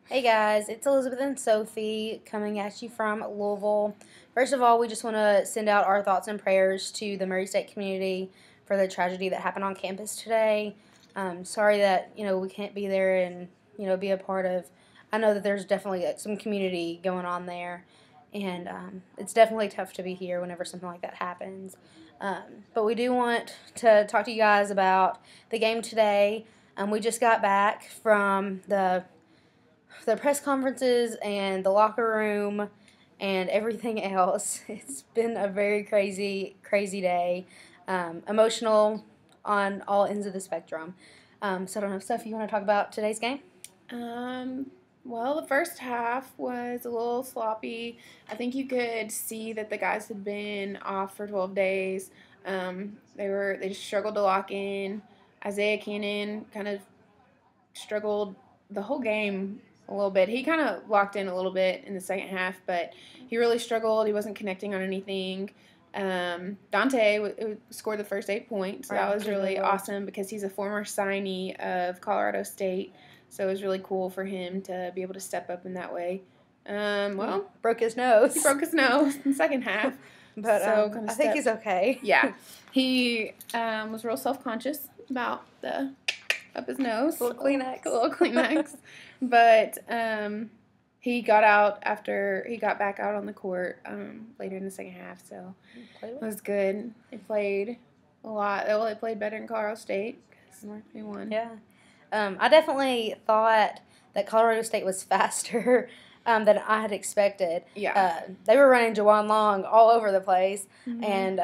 Hey guys, it's Elizabeth and Sophie coming at you from Louisville. First of all, we just want to send out our thoughts and prayers to the Murray State community for the tragedy that happened on campus today. Sorry that we can't be there and be a part of. I know that there's definitely some community going on there, and it's definitely tough to be here whenever something like that happens. But we do want to talk to you guys about the game today. We just got back from the press conferences and the locker room and everything else. It's been a very crazy, crazy day. Emotional on all ends of the spectrum. So I don't know, Sophie, you want to talk about today's game? Well, the first half was a little sloppy. I think you could see that the guys had been off for 12 days. They just struggled to lock in. Isaiah Cannon kind of struggled the whole game a little bit. He kind of locked in a little bit in the second half, but he really struggled. He wasn't connecting on anything. Dante scored the first 8 points. So that was really awesome because he's a former signee of Colorado State. So it was really cool for him to be able to step up in that way. Broke his nose. He broke his nose in the second half. But I think he's okay. Yeah. He was real self-conscious about the up his nose. A little Kleenex. But he got out after he got back out on the court later in the second half. So it was good. They played a lot. Well, they played better than Colorado State because they won. Yeah. I definitely thought that Colorado State was faster than I had expected. Yeah. They were running Juwan Long all over the place. Mm-hmm. And,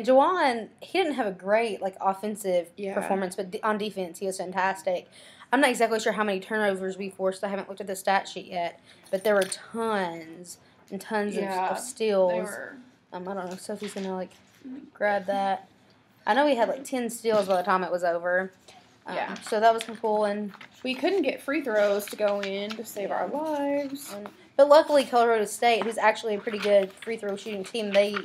Juwan, he didn't have a great, offensive performance, but on defense, he was fantastic. I'm not exactly sure how many turnovers we forced. I haven't looked at the stat sheet yet. But there were tons and tons of steals. They were. I don't know. Sophie's going to, grab that. I know we had, 10 steals by the time it was over. So that was cool, and we couldn't get free throws to go in to save our lives. But luckily, Colorado State, who's actually a pretty good free throw shooting team, they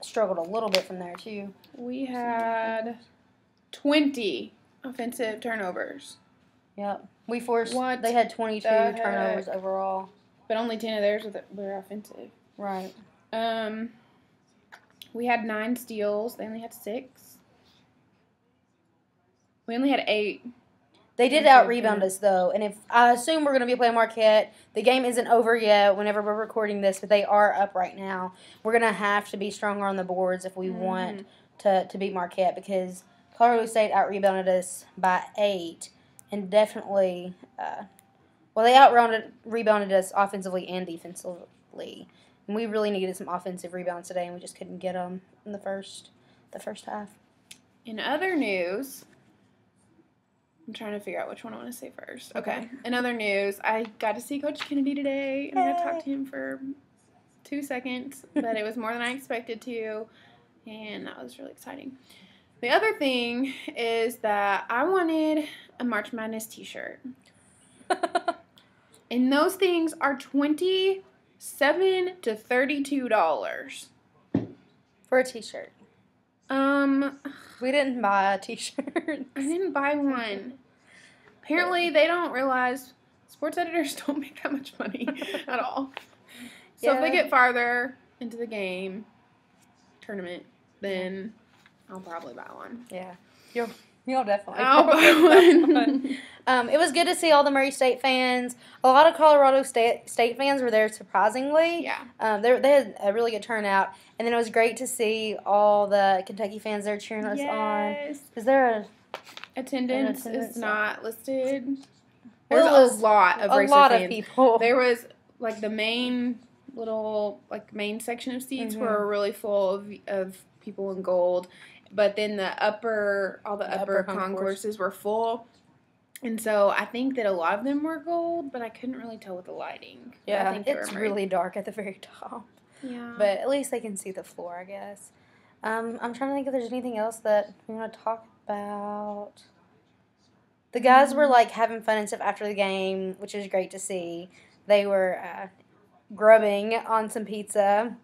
struggled a little bit from there too. We had 20 offensive turnovers. Yep, we forced. They had 22 turnovers overall, but only 10 of theirs were offensive. Right. We had 9 steals. They only had 6. We only had 8. They did out-rebound us, though, and if I assume we're going to be playing Marquette, the game isn't over yet whenever we're recording this, but they are up right now. We're going to have to be stronger on the boards if we want to beat Marquette because Colorado State out-rebounded us by 8 and definitely, they out-rebounded us offensively and defensively, and we really needed some offensive rebounds today, and we just couldn't get them in the first half. In other news, I'm trying to figure out which one I want to say first. Okay. In other news, I got to see Coach Kennedy today, and I got to talk to him for 2 seconds, but it was more than I expected to, and that was really exciting. The other thing is that I wanted a March Madness t-shirt. And those things are $27 to $32. For a t-shirt. We didn't buy a t-shirt. I didn't buy one. Apparently, they don't realize sports editors don't make that much money at all. So if they get farther into the game tournament, then I'll probably buy one. Yeah. You'll definitely. I'll buy one. It was good to see all the Murray State fans. A lot of Colorado State fans were there, surprisingly. Yeah. They had a really good turnout. And then it was great to see all the Kentucky fans there cheering us on. Is there attendance is not listed? There's a lot of Racer fans. Of people. There was, the main main section of seats were really full of people in gold. But then the upper concourses were full. And so I think that a lot of them were gold, but I couldn't really tell with the lighting. Yeah, it's really dark at the very top. Yeah. But at least they can see the floor, I guess. I'm trying to think if there's anything else that we want to talk about. The guys were, having fun and stuff after the game, which is great to see. They were grubbing on some pizza.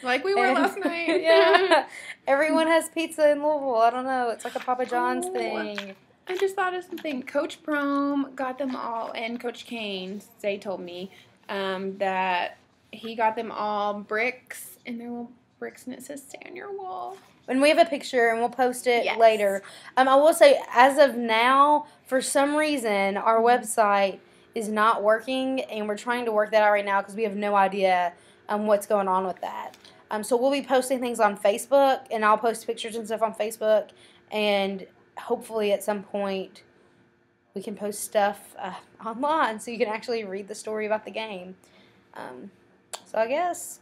Like we were last night. Yeah. Everyone has pizza in Louisville. I don't know. It's like a Papa John's thing. I just thought of something. Coach Prom got them all, and Coach Kane, they told me that he got them all bricks, and they're little bricks, and it says "Stay on your wall." And we have a picture, and we'll post it Yes. later. I will say, as of now, for some reason, our website is not working, and we're trying to work that out right now because we have no idea what's going on with that. So we'll be posting things on Facebook, and I'll post pictures and stuff on Facebook, and hopefully at some point we can post stuff online so you can actually read the story about the game. So I guess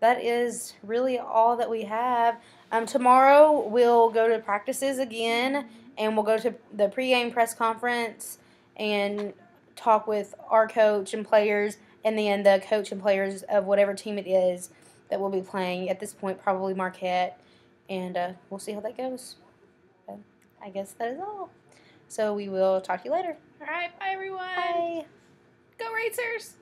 that is really all that we have. Tomorrow we'll go to practices again, and we'll go to the pregame press conference and talk with our coach and players, and then the coach and players of whatever team it is that we'll be playing. At this point, probably Marquette, and we'll see how that goes. But I guess that is all. So we will talk to you later. All right, bye everyone. Bye. Go Racers!